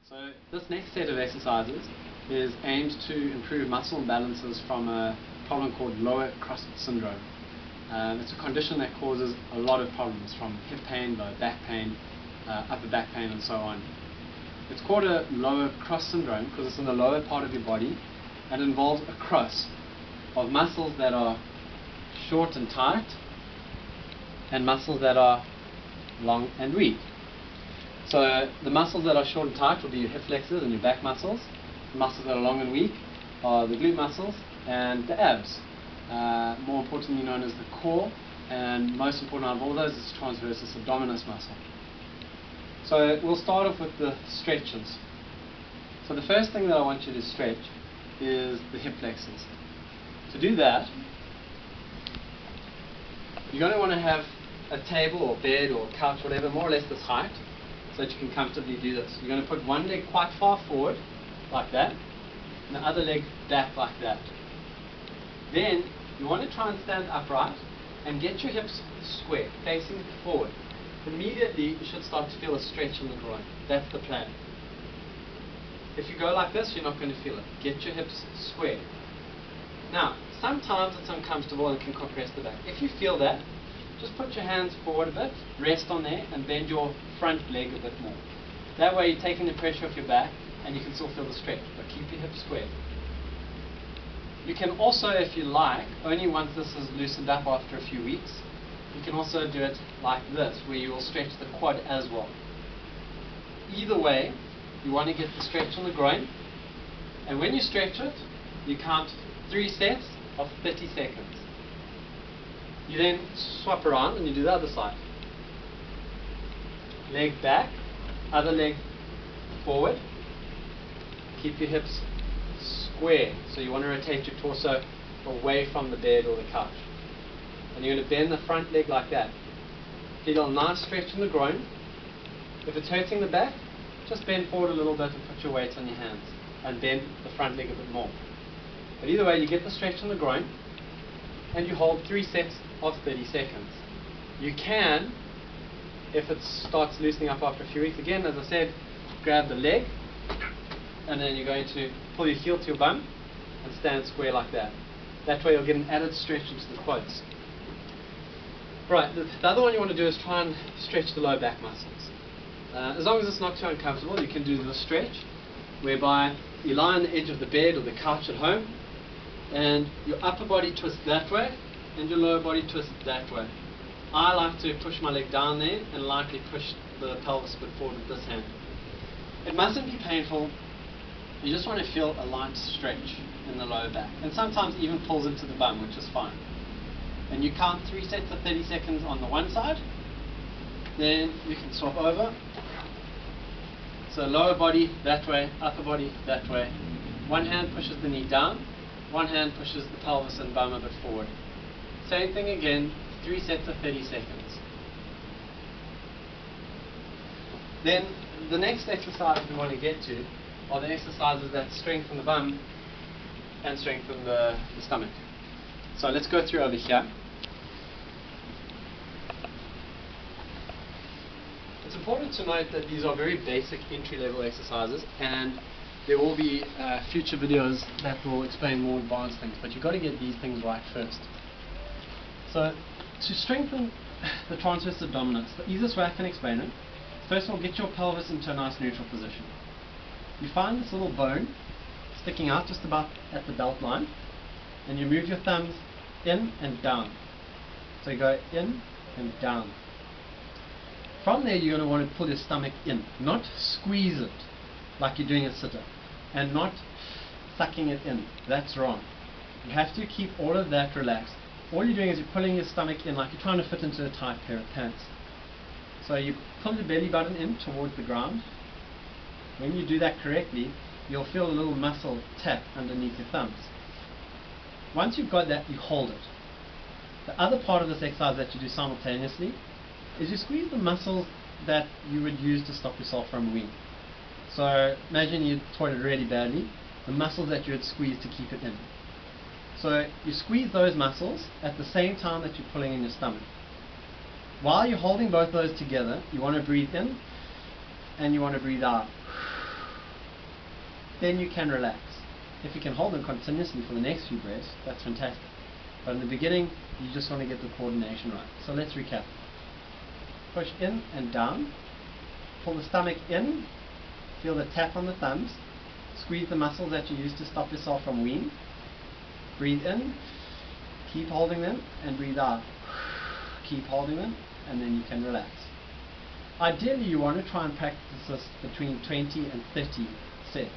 So this next set of exercises is aimed to improve muscle imbalances from a problem called lower crust syndrome. It's a condition that causes a lot of problems, from hip pain, lower back pain, upper back pain, and so on. It's called a lower crust syndrome because it's in the lower part of your body and involves a crust of muscles that are short and tight and muscles that are long and weak. So the muscles that are short and tight will be your hip flexors and your back muscles. The muscles that are long and weak are the glute muscles and the abs. More importantly known as the core, and most important out of all those is the transversus abdominis muscle. So we'll start off with the stretches. So the first thing that I want you to stretch is the hip flexors. To do that, you're going to want to have a table or bed or couch, whatever, more or less this height, so that you can comfortably do this. You're going to put one leg quite far forward, like that, and the other leg back like that. Then you want to try and stand upright and get your hips square, facing forward. Immediately you should start to feel a stretch in the groin. That's the plan. If you go like this, you're not going to feel it. Get your hips square. Now, sometimes it's uncomfortable and can compress the back. If you feel that, just put your hands forward a bit, rest on there, and bend your front leg a bit more. That way you're taking the pressure off your back and you can still feel the stretch, but keep your hips square. You can also, if you like, only once this is loosened up after a few weeks, you can also do it like this, where you will stretch the quad as well. Either way, you want to get the stretch on the groin, and when you stretch it, you count 3 sets of 30 seconds. You then swap around and you do the other side. Leg back, other leg forward. Keep your hips square, so you want to rotate your torso away from the bed or the couch. And you're going to bend the front leg like that. Feel a nice stretch in the groin. If it's hurting the back, just bend forward a little bit and put your weight on your hands and bend the front leg a bit more. But either way, you get the stretch in the groin and you hold 3 sets of 30 seconds. You can, if it starts loosening up after a few weeks, again, as I said, grab the leg and then you're going to pull your heel to your bum and stand square like that. That way you'll get an added stretch into the quads. Right, the other one you want to do is try and stretch the lower back muscles. As long as it's not too uncomfortable, you can do the stretch whereby you lie on the edge of the bed or the couch at home and your upper body twists that way and your lower body twists that way. I like to push my leg down there and lightly push the pelvis a bit forward with this hand. It mustn't be painful. You just want to feel a light stretch in the lower back, and sometimes even pulls into the bum, which is fine. And you count 3 sets of 30 seconds on the one side, then you can swap over. So lower body that way, upper body that way. One hand pushes the knee down, one hand pushes the pelvis and bum a bit forward. Same thing again, 3 sets of 30 seconds. Then the next exercise we want to get to are the exercises that strengthen the bum and strengthen the stomach. So let's go through over here. It's important to note that these are very basic entry-level exercises, and there will be future videos that will explain more advanced things, but you've got to get these things right first. So to strengthen the transversus abdominis, the easiest way I can explain it, first of all, get your pelvis into a nice neutral position. You find this little bone sticking out just about at the belt line, and you move your thumbs in and down. So you go in and down. From there you're going to want to pull your stomach in, not squeeze it like you're doing a sitter, and not sucking it in. That's wrong. You have to keep all of that relaxed. All you're doing is you're pulling your stomach in like you're trying to fit into a tight pair of pants. So you pull your belly button in towards the ground. When you do that correctly, you'll feel a little muscle tap underneath your thumbs. Once you've got that, you hold it. The other part of this exercise that you do simultaneously is you squeeze the muscles that you would use to stop yourself from weeing. So imagine you toilet really badly, the muscles that you would squeeze to keep it in. So you squeeze those muscles at the same time that you're pulling in your stomach. While you're holding both those together, you want to breathe in and you want to breathe out. then you can relax. If you can hold them continuously for the next few breaths, that's fantastic. But in the beginning, you just want to get the coordination right. So let's recap. Push in and down. Pull the stomach in. Feel the tap on the thumbs. Squeeze the muscles that you use to stop yourself from weaning. Breathe in. Keep holding them and breathe out. Keep holding them and then you can relax. Ideally, you want to try and practice this between 20 and 30 sets,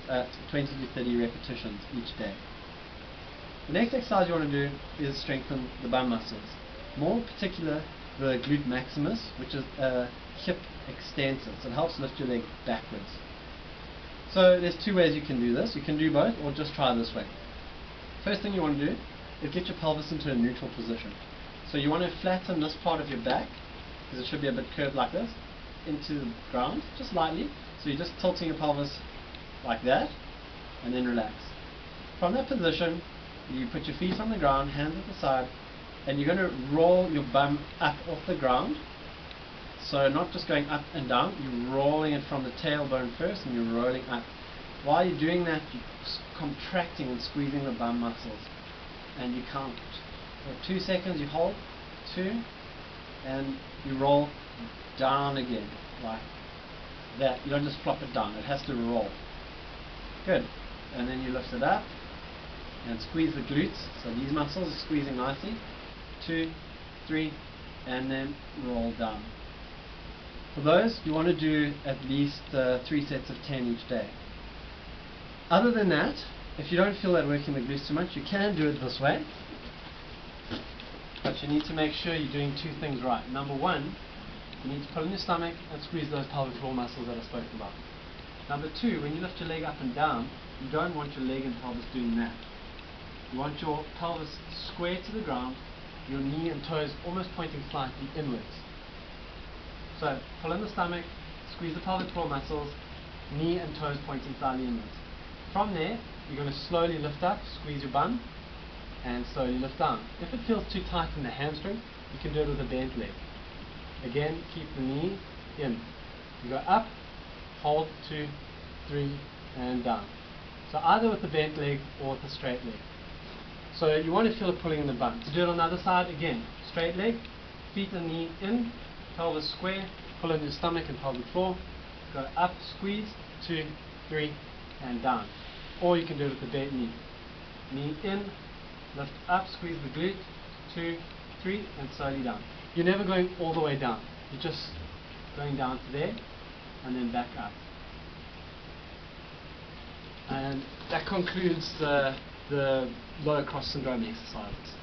20 to 30 repetitions each day. The next exercise you want to do is strengthen the bum muscles. More in particular, the glute maximus, which is a hip extensor. So it helps lift your leg backwards. So there's two ways you can do this. You can do both or just try this way. First thing you want to do is get your pelvis into a neutral position. So you want to flatten this part of your back, because it should be a bit curved like this, into the ground, just lightly. So you're just tilting your pelvis like that, and then relax. From that position, you put your feet on the ground, hands at the side, and you're going to roll your bum up off the ground. So not just going up and down, you're rolling it from the tailbone first, and you're rolling up. While you're doing that, you're contracting and squeezing the bum muscles, and you count. For 2 seconds you hold, 2, and you roll down again, like that. You don't just flop it down, it has to roll. Good. And then you lift it up and squeeze the glutes, so these muscles are squeezing nicely. 2, 3, and then roll down. For those, you want to do at least 3 sets of 10 each day. Other than that, if you don't feel that working the glutes too much, you can do it this way. But you need to make sure you're doing 2 things right. Number 1, you need to pull in your stomach and squeeze those pelvic floor muscles that I spoke about. Number 2, when you lift your leg up and down, you don't want your leg and pelvis doing that. You want your pelvis square to the ground, your knee and toes almost pointing slightly inwards. So pull in the stomach, squeeze the pelvic floor muscles, knee and toes pointing slightly inwards. From there, you're going to slowly lift up, squeeze your bum, and slowly lift down. If it feels too tight in the hamstring, you can do it with a bent leg. Again, keep the knee in. You go up, hold, 2, 3, and down. So either with the bent leg or with a straight leg. So you want to feel it pulling in the bum. To do it on the other side, again, straight leg, feet and knee in, pelvis square, pull in your stomach and pelvic floor, go up, squeeze, 2, 3, and down. Or you can do it with the bent knee. Knee in, lift up, squeeze the glute, 2, 3, and slowly down. You're never going all the way down. You're just going down to there, and then back up. And that concludes the lower cross syndrome exercises.